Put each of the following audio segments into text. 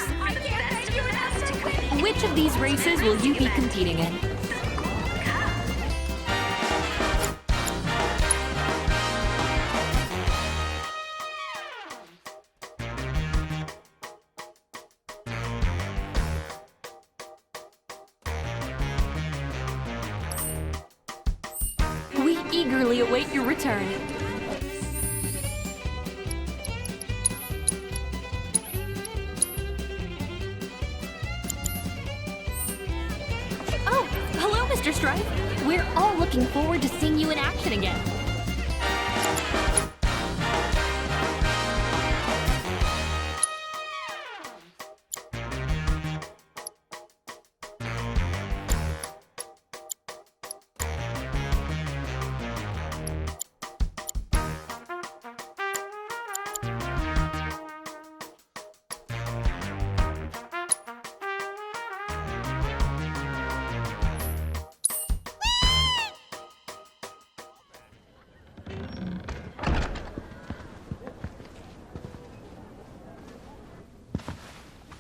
for which of these races will you be competing in? We eagerly await your return. Oh, hello, Mr. Stripe. We're all looking forward to seeing you in action again.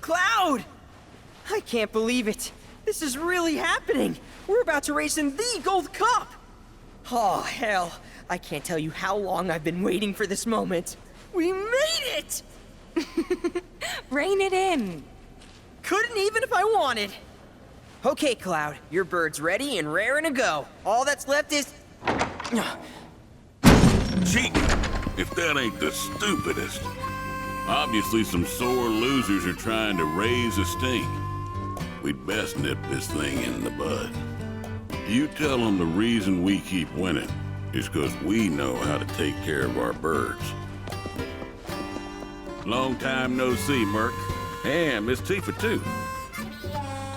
Cloud! I can't believe it. This is really happening. We're about to race in the Gold Cup. Oh, hell. I can't tell you how long I've been waiting for this moment. We made it! Rein it in. Couldn't even if I wanted. Okay, Cloud. Your bird's ready and raring to go. All that's left is... Cheating, if that ain't the stupidest. Obviously, some sore losers are trying to raise a stink. We'd best nip this thing in the bud. You tell them the reason we keep winning is because we know how to take care of our birds. Long time no see, Merc. And Miss Tifa, too.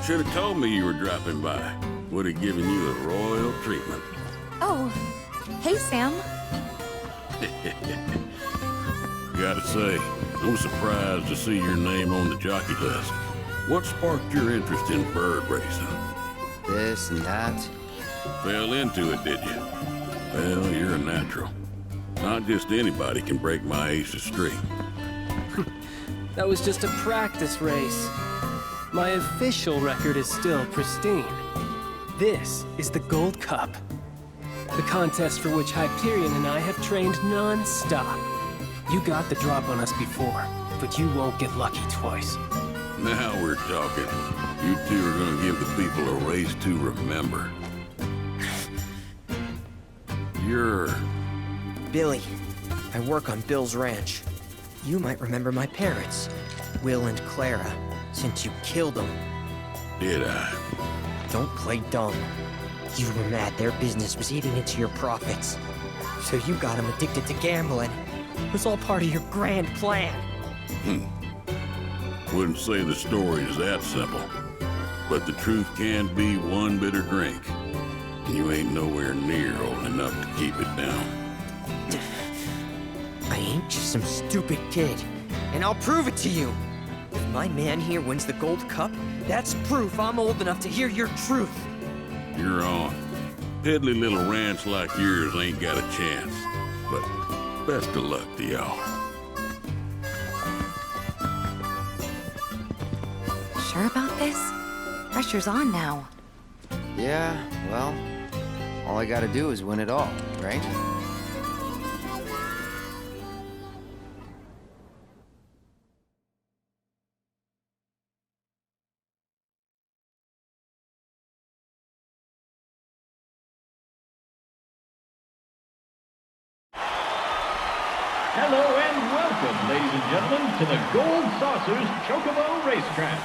Should have told me you were dropping by. Would have given you a royal treatment. Oh, hey, Sam. Gotta say, I was surprised to see your name on the jockey list. What sparked your interest in bird racing? This and that. Fell into it, did you? Well, you're a natural. Not just anybody can break my ace's streak. That was just a practice race. My official record is still pristine. This is the Gold Cup. The contest for which Hyperion and I have trained non-stop. You got the drop on us before, but you won't get lucky twice. Now we're talking. You two are gonna give the people a race to remember. You're... Billy. I work on Bill's ranch. You might remember my parents, Will and Clara, since you killed them. Did I? Don't play dumb. You were mad their business was eating into your profits. So you got them addicted to gambling. It was all part of your grand plan. Wouldn't say the story is that simple. But the truth can be one bitter drink. And you ain't nowhere near old enough to keep it down. I ain't just some stupid kid. And I'll prove it to you. If my man here wins the Gold Cup, that's proof I'm old enough to hear your truth. You're on. Piddly little ranch like yours ain't got a chance. But best of luck to y'all. Sure about this? Pressure's on now. Yeah, well, all I gotta do is win it all, right? Hello and welcome, ladies and gentlemen, to the Gold Saucers Chocobo Racetrack,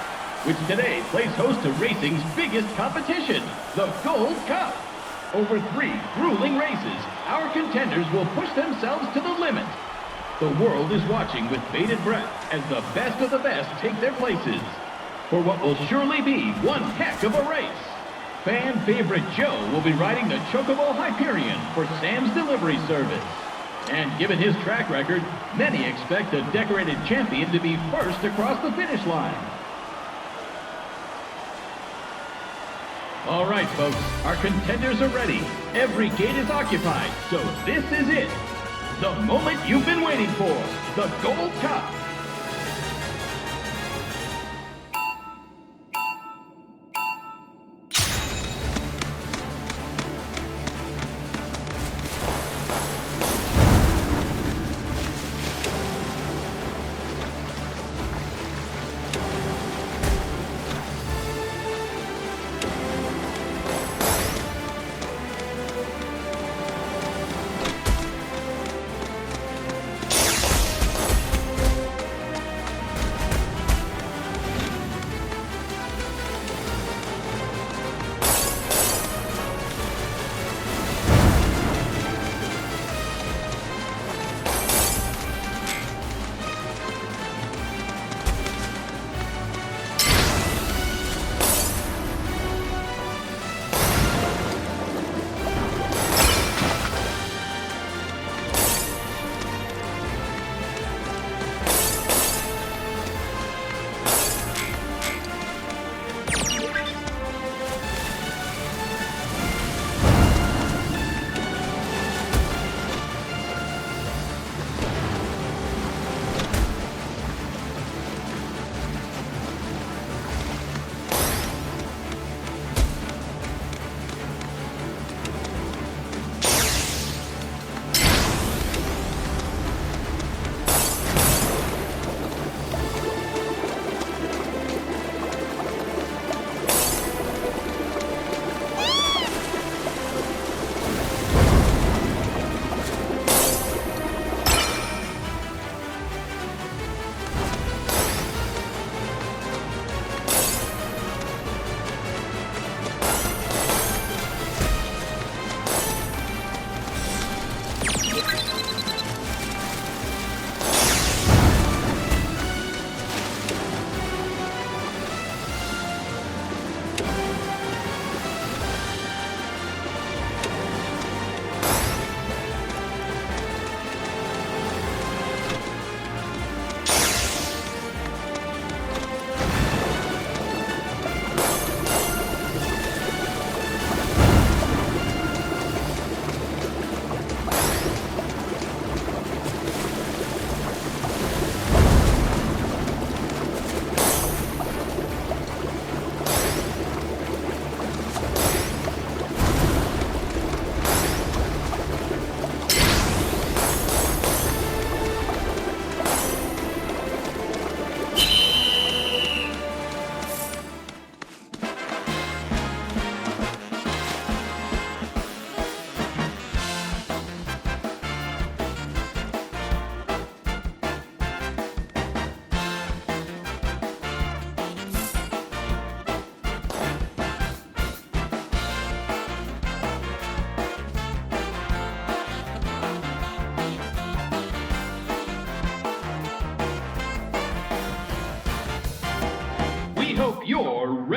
which today plays host to racing's biggest competition, the Gold Cup. Over 3 grueling races, our contenders will push themselves to the limit. The world is watching with bated breath as the best of the best take their places for what will surely be one heck of a race. Fan favorite Joe will be riding the Chocobo Hyperion for Sam's delivery service. And given his track record, many expect the decorated champion to be first across the finish line. All right, folks, our contenders are ready. Every gate is occupied, so this is it. The moment you've been waiting for, the Gold Cup.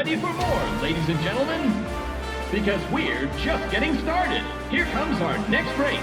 ready for more, ladies and gentlemen? Because we're just getting started. Here comes our next race.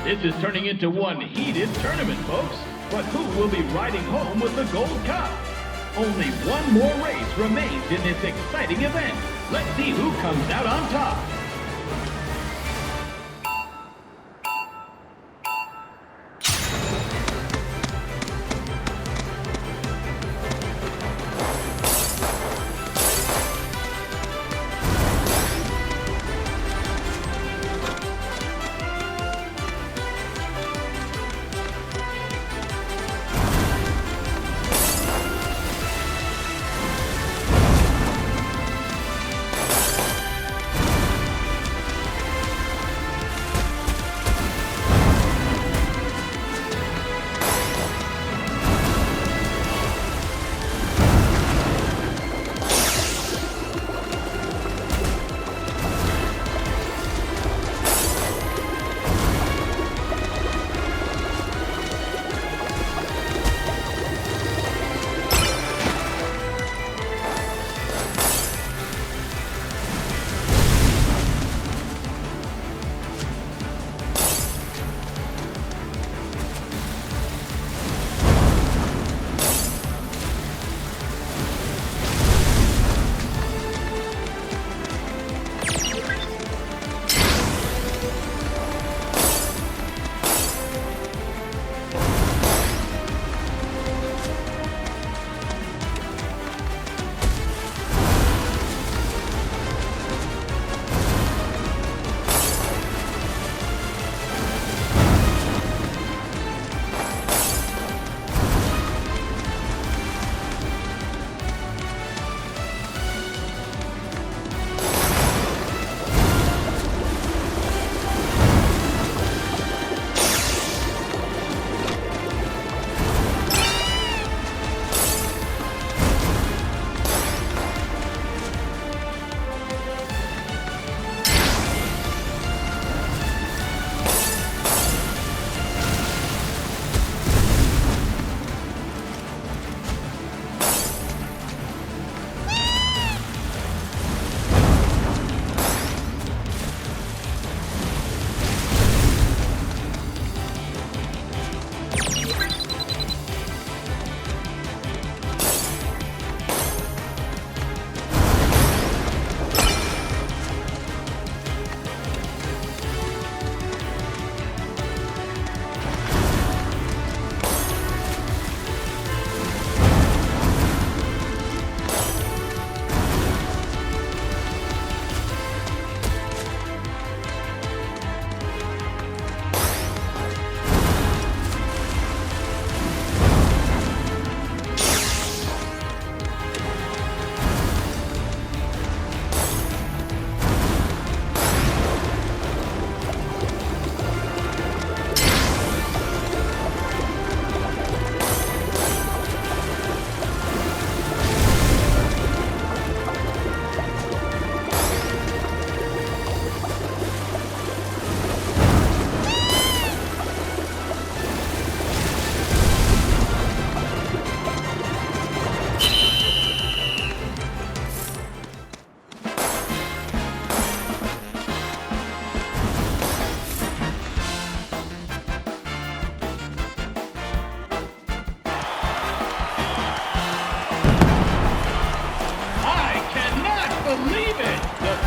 This is turning into one heated tournament, folks. But who will be riding home with the Gold Cup? Only one more race remains in this exciting event. Let's see who comes out on top.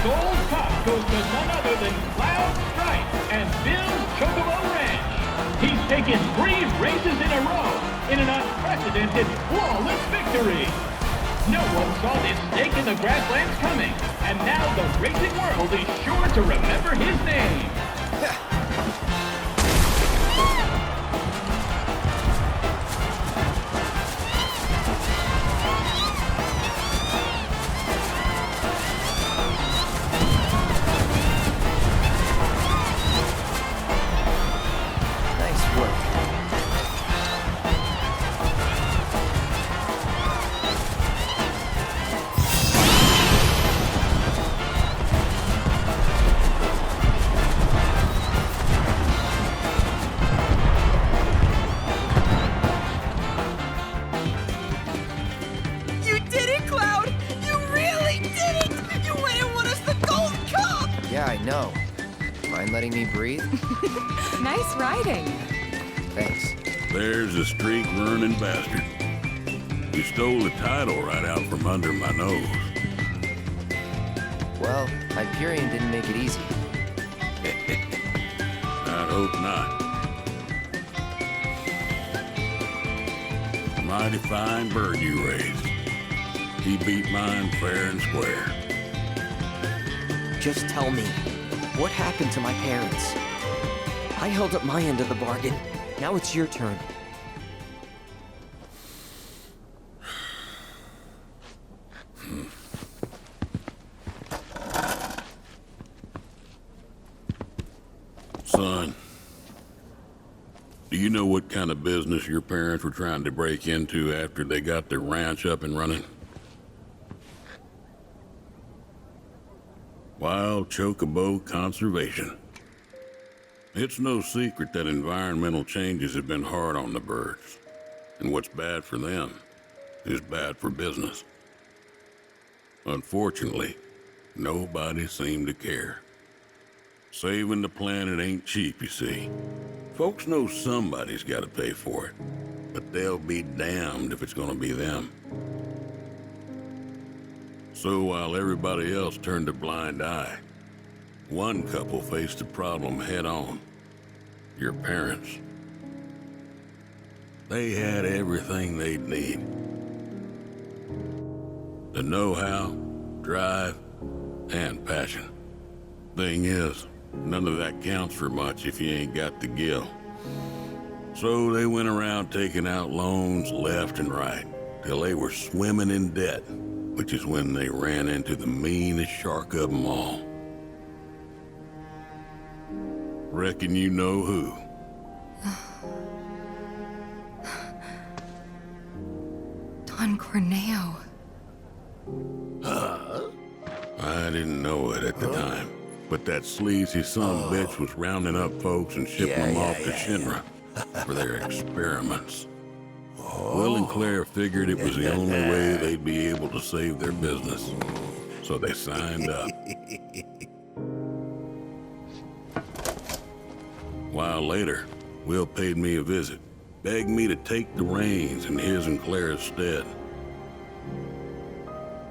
Gold Cup goes to none other than Cloud Stripe and Bill's Chocobo Ranch. He's taken 3 races in a row in an unprecedented, flawless victory. No one saw this snake in the grasslands coming, and now the racing world is sure to remember his name. Nice work. You did it, Cloud! You really did it! You went and won us the Gold Cup! Yeah, I know. Mind letting me breathe? Nice riding. Thanks. There's a streak-running bastard. You stole the title right out from under my nose. Well, Hyperion didn't make it easy. I'd hope not. Mighty fine bird you raised. He beat mine fair and square. Just tell me, what happened to my parents? I held up my end of the bargain. Now it's your turn. Son, do you know what kind of business your parents were trying to break into after they got their ranch up and running? Wild Chocobo conservation. It's no secret that environmental changes have been hard on the birds, and what's bad for them is bad for business. Unfortunately, nobody seemed to care. Saving the planet ain't cheap, you see. Folks know somebody's got to pay for it, but they'll be damned if it's gonna be them. So while everybody else turned a blind eye, one couple faced the problem head on. Your parents. They had everything they'd need. The know-how, drive, and passion. Thing is, none of that counts for much if you ain't got the gill. So they went around taking out loans left and right, till they were swimming in debt, which is when they ran into the meanest shark of them all. Reckon you know who. Don Corneo. I didn't know it at the time, but that sleazy son-of-a-bitch was rounding up folks and shipping them off to Shinra for their experiments. Will and Claire figured it was the only way they'd be able to save their business, so they signed up. A while later, Will paid me a visit, begged me to take the reins in his and Claire's stead.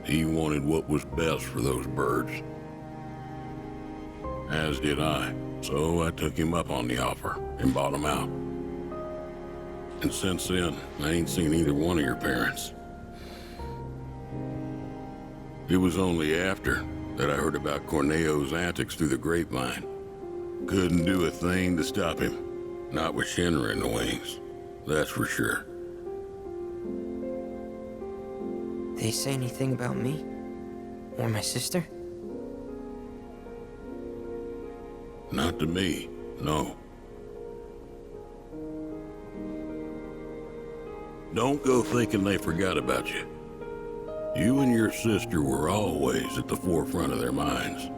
He wanted what was best for those birds. As did I, so I took him up on the offer and bought him out. And since then, I ain't seen either one of your parents. It was only after that I heard about Corneo's antics through the grapevine. Couldn't do a thing to stop him. Not with Shinra in the wings, that's for sure. They say anything about me? Or my sister? Not to me, no. Don't go thinking they forgot about you. You and your sister were always at the forefront of their minds.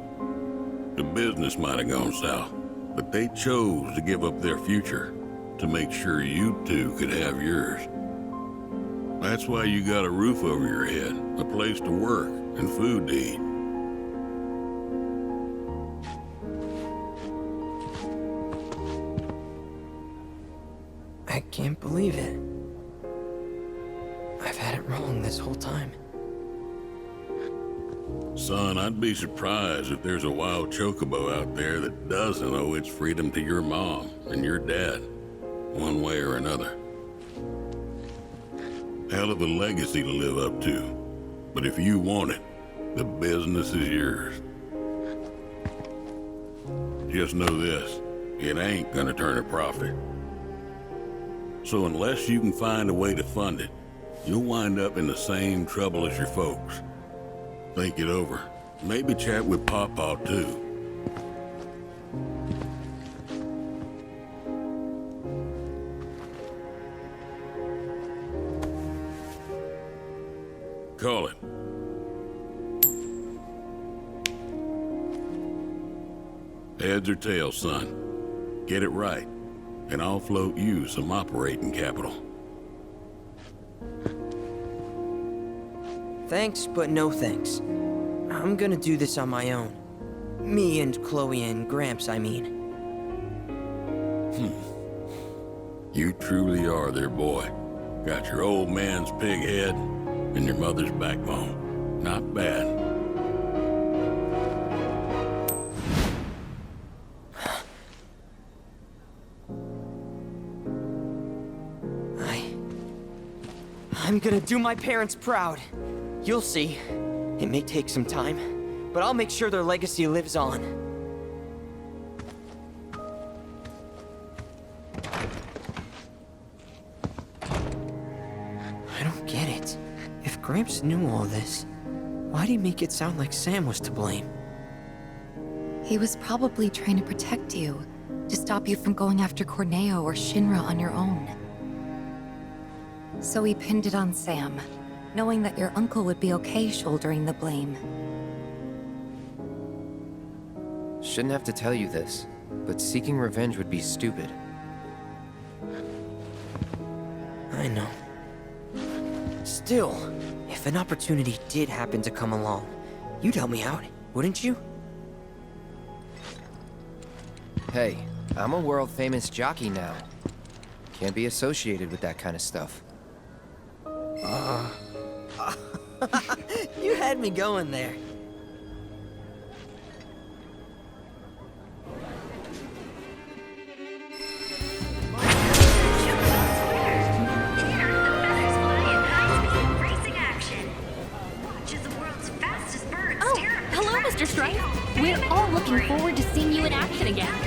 The business might have gone south, but they chose to give up their future to make sure you two could have yours. That's why you got a roof over your head, a place to work, and food to eat. I can't believe it. I've had it wrong this whole time. Son, I'd be surprised if there's a wild chocobo out there that doesn't owe its freedom to your mom and your dad, one way or another. Hell of a legacy to live up to, but if you want it, the business is yours. Just know this, it ain't gonna turn a profit. So unless you can find a way to fund it, you'll wind up in the same trouble as your folks. Think it over. Maybe chat with Pawpaw too. Call it. Heads or tails, son. Get it right, and I'll float you some operating capital. Thanks, but no thanks. I'm gonna do this on my own. Me and Chloe and Gramps, I mean. You truly are their boy. Got your old man's pig head and your mother's backbone. Not bad. I'm gonna do my parents proud. You'll see. It may take some time, but I'll make sure their legacy lives on. I don't get it. If Gramps knew all this, why'd he make it sound like Sam was to blame? He was probably trying to protect you, to stop you from going after Corneo or Shinra on your own. So he pinned it on Sam, knowing that your uncle would be okay shouldering the blame. Shouldn't have to tell you this, but seeking revenge would be stupid. I know. Still, if an opportunity did happen to come along, you'd help me out, wouldn't you? Hey, I'm a world-famous jockey now. Can't be associated with that kind of stuff. You had me going there. Oh, hello, Mr. Strife. We're all looking forward to seeing you in action again.